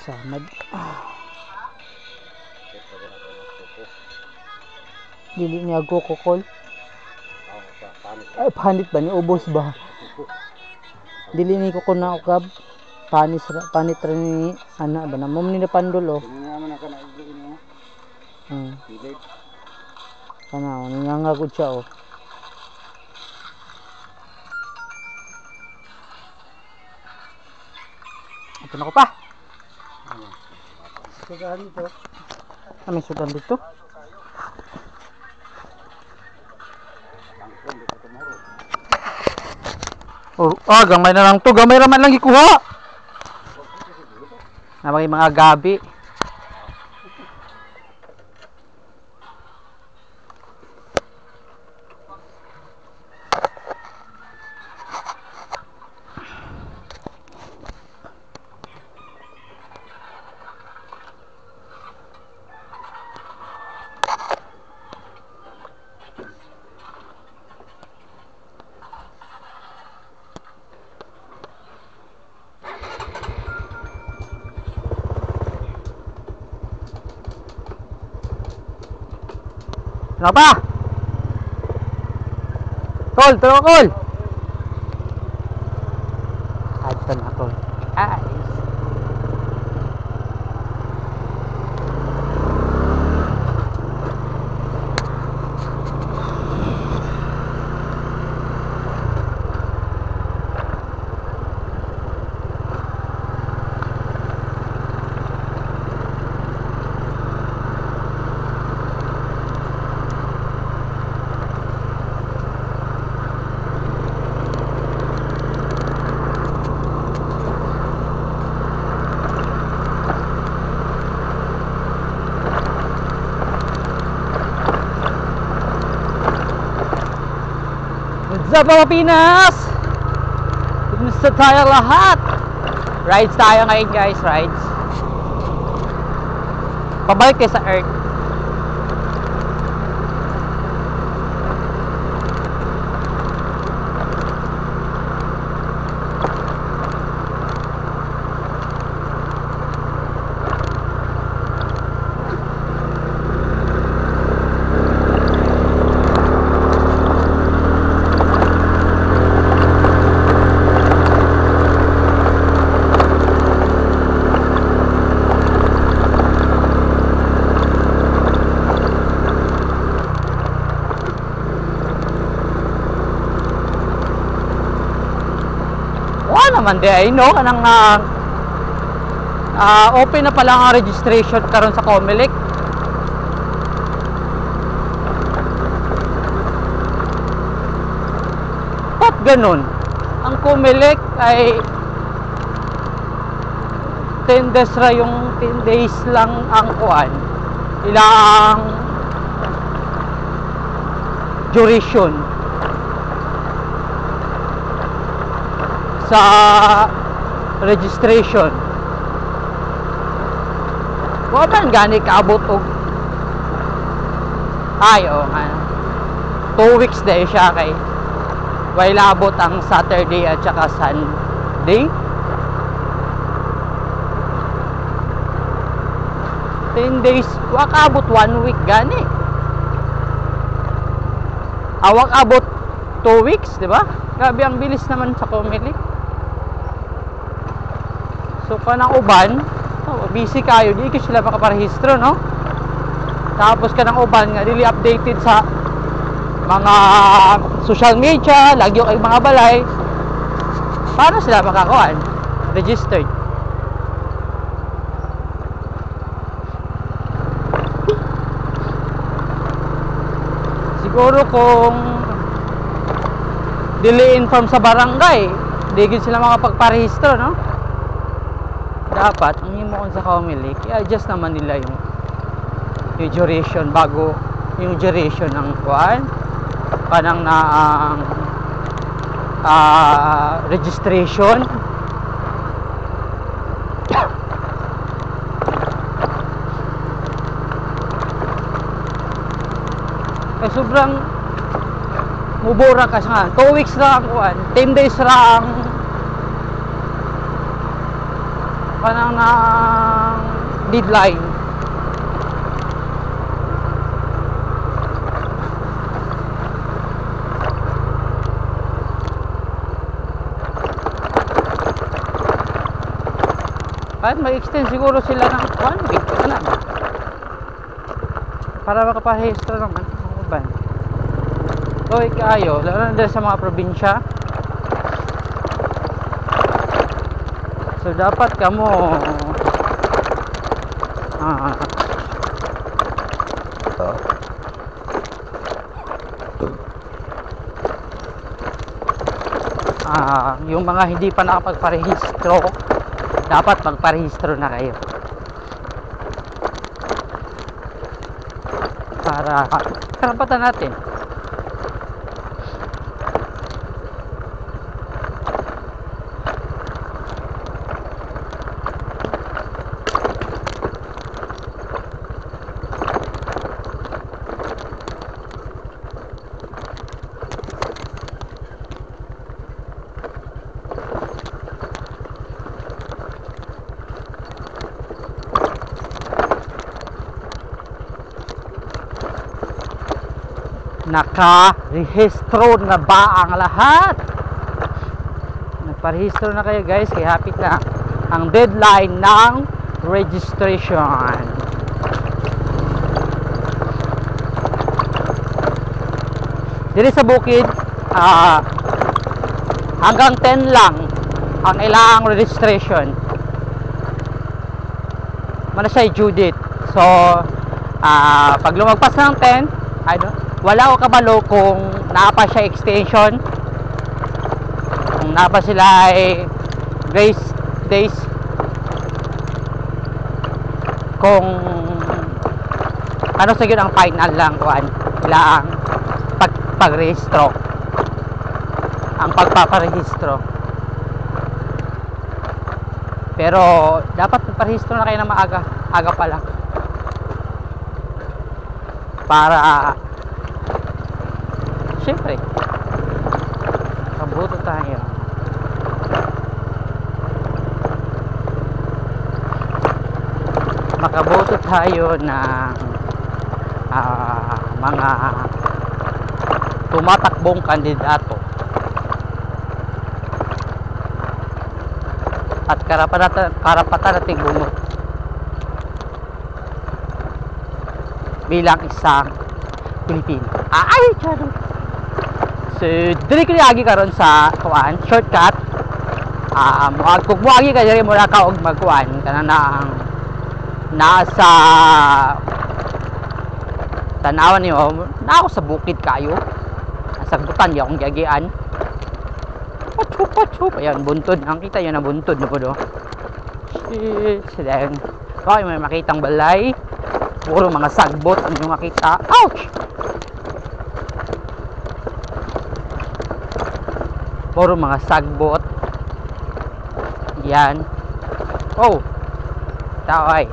Samad. Dili niya go kokol. Ay, panit ba ni ubos ba? Dili ni ko na ukab. Panit ra ni ana ba na mo ni pandol oh. Kana nga gud siya oh. Ito na ko pa. Sudan dito. May sudan dito. Oh, gamay na lang to. Gamay raman lang ikuha. Namay mga gabi. Kenapa? Tol, tol. Adto na tol. Sa Pilipinas, kumusta tayo lahat? Rides tayo ngayon guys, rides. Pabalik kayo sa Earth. Naman di ay no kanang open na pala ang registration karon sa Comelec. Ba't ganun? Ang Comelec ay 10 days ra, yung 10 days lang ang kuan, ilang duration sa registration. Wa man gani kaabot og ayo nga 2 weeks dahil siya kay way labot ang Saturday at saka Sunday. 10 days wa kaabot 1 week gani. Awak abot 2 weeks, di ba? Grabe ang bilis naman sa Comelec. So kanang uban, busy kayo, di ka sila makaparehistro, no? Tapos kanang uban nga dili updated sa mga social media, lagi kay mga balay. Paano sila makakuan? Registered. Siguro kung dili inform sa barangay, di gid sila makapagparehistro, no? Dapat ang himo sa Comelec, i-adjust naman nila yung duration bago yung duration ng kuan kanang na registration. Kaya sobrang mubura ka nga 2 weeks ra ang kuan, 10 days ra ang kanang ng deadline. Kahit mag-extend siguro sila ng 1 week na ba? Para makaparehistro naman ang uban. So, ikayo, lalo na sa mga probinsya. So, dapat kamo yung mga hindi pa nakapagparehistro, dapat magparehistro na kayo para karapatan natin. Naka-rehistro na ba ang lahat? Nagparehistro na kayo guys, kaya hapit na ang deadline ng registration. Dito sa bukid, hanggang 10 lang ang ilang registration. Mana siya due date. So, pag lumagpas ng 10, wala ko kabalo kung naapa siya extension, kung naapa sila ay grace days, kung ano sa yun ang final lang kuan ilang pag-rehistro, ang pagpaparehistro. Pero dapat magparehistro na kayo na aga pa lang para siyempre kabuto tayo. Makaboto tayo ng mga tumatakbong kandidato at karapatan nating bumoto bilang isang Pilipino. Ay, charo. So, dili ko niagi karon sa kuan, shortcut. Kung muagi ka diri mo ra ka og magkuan kana na ang nasa tanawan niyo na ako sa bukid kayo. Nasa butan ya akong giagian. Pachup, ayan buntod. Ang kita yun na buntod na po do. Shit, then bakit may makitang balay? Puro mga sagbot ang yung makita. Ouch! Puro mga sagbot. Yan. Oh! Taway.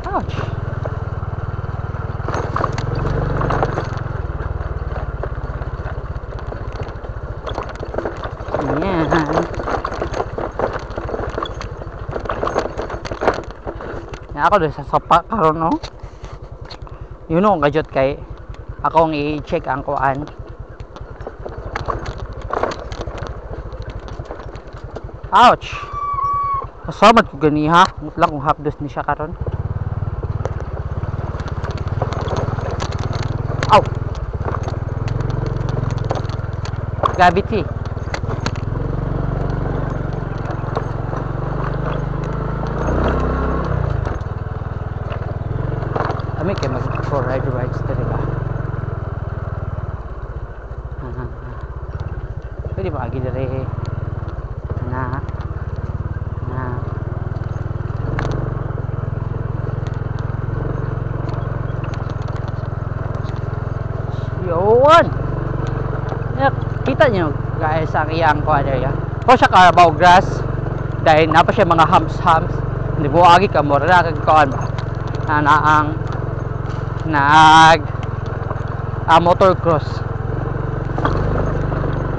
Ouch! Yan. Ako doon sa sopa karon no. Yun o, gadget kay ako ang i-check ang kuan. Ouch! Masamat ko ganiha. Mutlang kung hapdos ni siya karon. Ow! Gravity. Kami kayo mag-for-ride rides na diba? Pwede ba agi dere na yun. Kita nyo guys ang iyang kuha area. Po siya Carabao grass dahil napa siya mga humps. Hindi mo agi ka mo na kagkuhan ba na ang motocross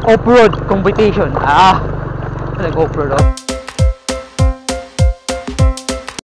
off-road competition. Nag-off-road.